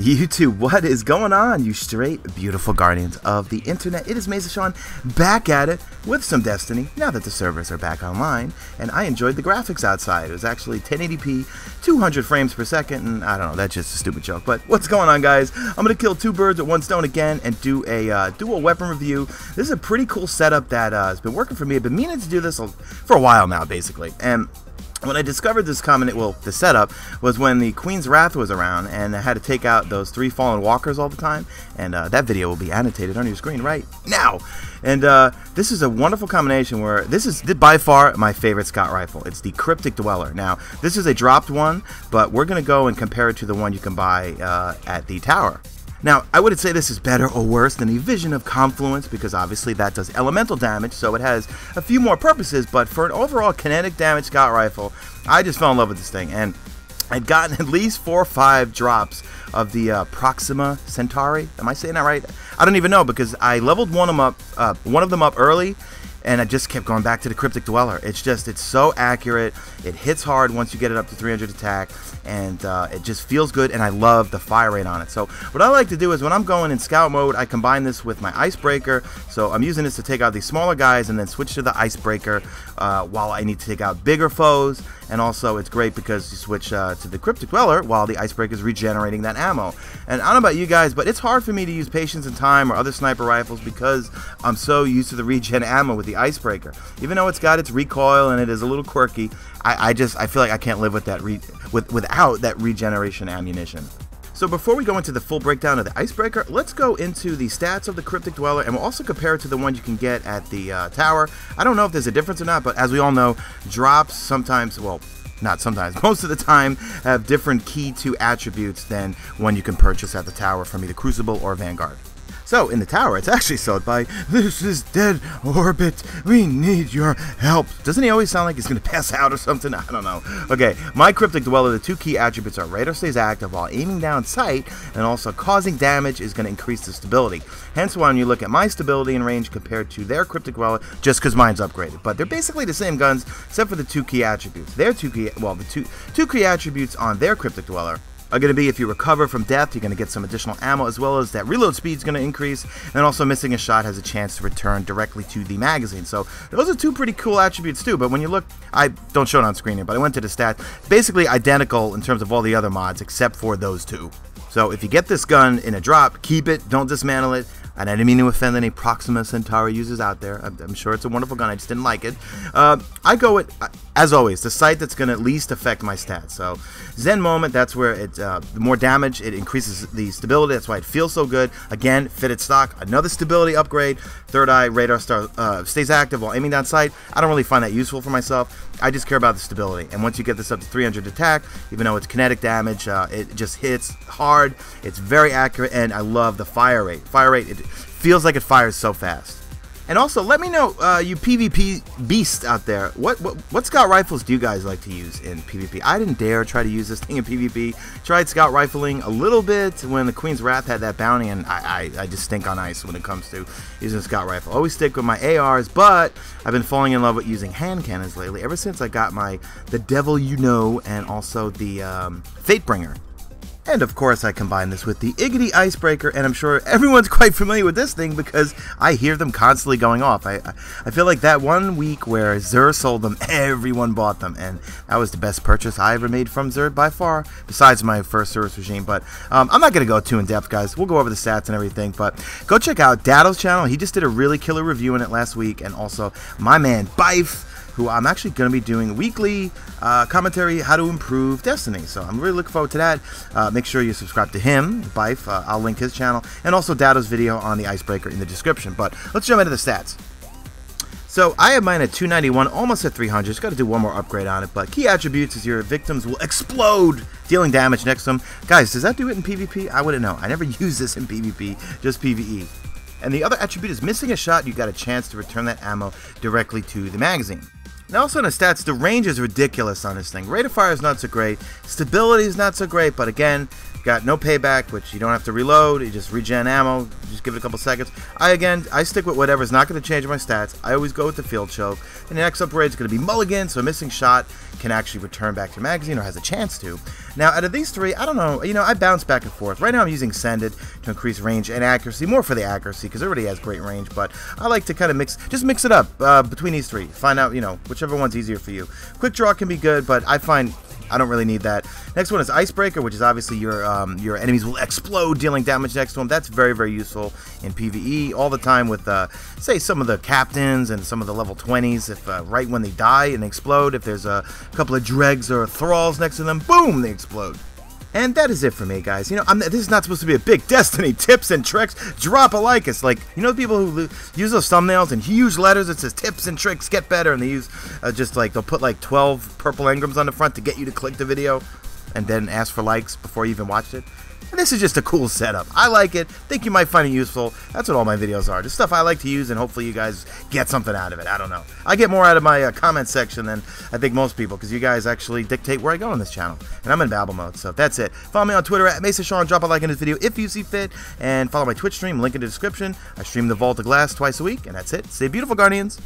YouTube, what is going on, you straight beautiful guardians of the internet? It is Mesa Sean back at it with some Destiny now that the servers are back online, and I enjoyed the graphics outside. It was actually 1080p, 200 frames per second, and I don't know, that's just a stupid joke. But what's going on, guys? I'm gonna kill two birds with one stone again and do a dual weapon review. This is a pretty cool setup that has been working for me. I've been meaning to do this for a while now, basically, and when I discovered this the setup was when the Queen's Wrath was around, and I had to take out those 3 fallen walkers all the time, and that video will be annotated on your screen right now. And this is a wonderful combination where this is by far my favorite scout rifle. It's the Cryptic Dweller. Now, this is a dropped one, but we're going to go and compare it to the one you can buy at the tower. Now, I wouldn't say this is better or worse than the Vision of Confluence, because obviously that does elemental damage, so it has a few more purposes, but for an overall kinetic damage scout rifle, I just fell in love with this thing, and I'd gotten at least 4 or 5 drops of the Proxima Centauri. Am I saying that right? I don't even know, because I leveled one of them up early, and I just kept going back to the Cryptic Dweller. It's so accurate. It hits hard once you get it up to 300 attack, and it just feels good, and I love the fire rate on it. So what I like to do is when I'm going in scout mode, I combine this with my icebreaker. So I'm using this to take out these smaller guys and then switch to the icebreaker while I need to take out bigger foes. And also it's great because you switch to the Cryptic Dweller while the icebreaker is regenerating that ammo. And I don't know about you guys, but it's hard for me to use Patience and Time or other sniper rifles because I'm so used to the regen ammo with the icebreaker. Even though it's got its recoil and it is a little quirky, I feel like I can't live with that without that regeneration ammunition. So before we go into the full breakdown of the icebreaker, let's go into the stats of the Cryptic Dweller, and we'll also compare it to the one you can get at the tower. I don't know if there's a difference or not, but as we all know, drops sometimes, well, not sometimes, most of the time have different key to attributes than one you can purchase at the tower from either Crucible or Vanguard. So, in the tower, it's actually sold by, "This is dead orbit, we need your help." Doesn't he always sound like he's going to pass out or something? I don't know. Okay, my Cryptic Dweller, the 2 key attributes are radar stays active while aiming down sight, and also causing damage is going to increase the stability. Hence why when you look at my stability and range compared to their Cryptic Dweller, just because mine's upgraded. But they're basically the same guns, except for the 2 key attributes. The two key attributes on their Cryptic Dweller are going to be if you recover from death, you're going to get some additional ammo, as well as that reload speed is going to increase, and also missing a shot has a chance to return directly to the magazine. So those are 2 pretty cool attributes too, but when you look, I don't show it on screen here, but I went to the stats, basically identical in terms of all the other mods except for those 2. So if you get this gun in a drop, keep it, don't dismantle it. And I didn't mean to offend any Proxima Centauri users out there. I'm sure it's a wonderful gun, I just didn't like it. I go with, as always, the site that's going to least affect my stats. So Zen Moment, that's where the more damage, it increases the stability. That's why it feels so good. Again, fitted stock, another stability upgrade. Third Eye, radar stays active while aiming down sight. I don't really find that useful for myself. I just care about the stability. And once you get this up to 300 attack, even though it's kinetic damage, it just hits hard. It's very accurate, and I love the fire rate. It feels like it fires so fast. And also, let me know, you PvP beasts out there, what scout rifles do you guys like to use in PvP? I didn't dare try to use this thing in PvP. Tried scout rifling a little bit when the Queen's Wrath had that bounty, and I just stink on ice when it comes to using a scout rifle. Always stick with my ARs, but I've been falling in love with using hand cannons lately, ever since I got the Devil You Know and also the Fatebringer. And of course I combine this with the Iggity Icebreaker, and I'm sure everyone's quite familiar with this thing because I hear them constantly going off. I feel like that one week where Xur sold them, everyone bought them, and that was the best purchase I ever made from Xur by far, besides my first service regime. But I'm not going to go too in depth, guys. We'll go over the stats and everything, but go check out Datto's channel. He just did a really killer review on it last week, and also my man Bife, who I'm actually going to be doing weekly commentary how to improve Destiny. So I'm really looking forward to that. Make sure you subscribe to him, Bife. I'll link his channel, and also Datto's video on the icebreaker in the description. But let's jump into the stats. So I have mine at 291, almost at 300. Just got to do one more upgrade on it. But key attributes is your victims will explode, dealing damage next to them. Guys, does that do it in PvP? I wouldn't know. I never use this in PvP, just PvE. And the other attribute is missing a shot, you got a chance to return that ammo directly to the magazine. Now also in the stats, the range is ridiculous on this thing. Rate of fire is not so great. Stability is not so great, but again, got no payback, which you don't have to reload. You just regen ammo. Just give it a couple seconds. I stick with whatever's not going to change my stats. I always go with the field choke. And the next upgrade is going to be mulligan, so a missing shot can actually return back to your magazine, or has a chance to. Now, out of these three, I don't know. You know, I bounce back and forth. Right now, I'm using Sended to increase range and accuracy, more for the accuracy because it already has great range. But I like to kind of mix it up between these three. Find out, you know, whichever one's easier for you. Quick draw can be good, but I find I don't really need that. Next one is Icebreaker, which is obviously your enemies will explode, dealing damage next to them. That's very, very useful in PVE all the time with, say, some of the captains and some of the level 20s. If right when they die and explode, if there's a couple of dregs or thralls next to them, boom, they explode. And that is it for me, guys. You know, this is not supposed to be a big Destiny tips and tricks. Drop a like. It's like, you know, people who use those thumbnails in huge letters. It says tips and tricks, get better. And they use just like, they'll put like 12 purple engrams on the front to get you to click the video and then ask for likes before you even watched it. And this is just a cool setup. I like it. Think you might find it useful. That's what all my videos are. Just stuff I like to use, and hopefully you guys get something out of it. I don't know. I get more out of my comment section than I think most people, because you guys actually dictate where I go on this channel. And I'm in babble mode, so that's it. Follow me on Twitter at MesaSean. Drop a like in this video if you see fit. And follow my Twitch stream. Link in the description. I stream the Vault of Glass twice a week, and that's it. Stay beautiful, Guardians.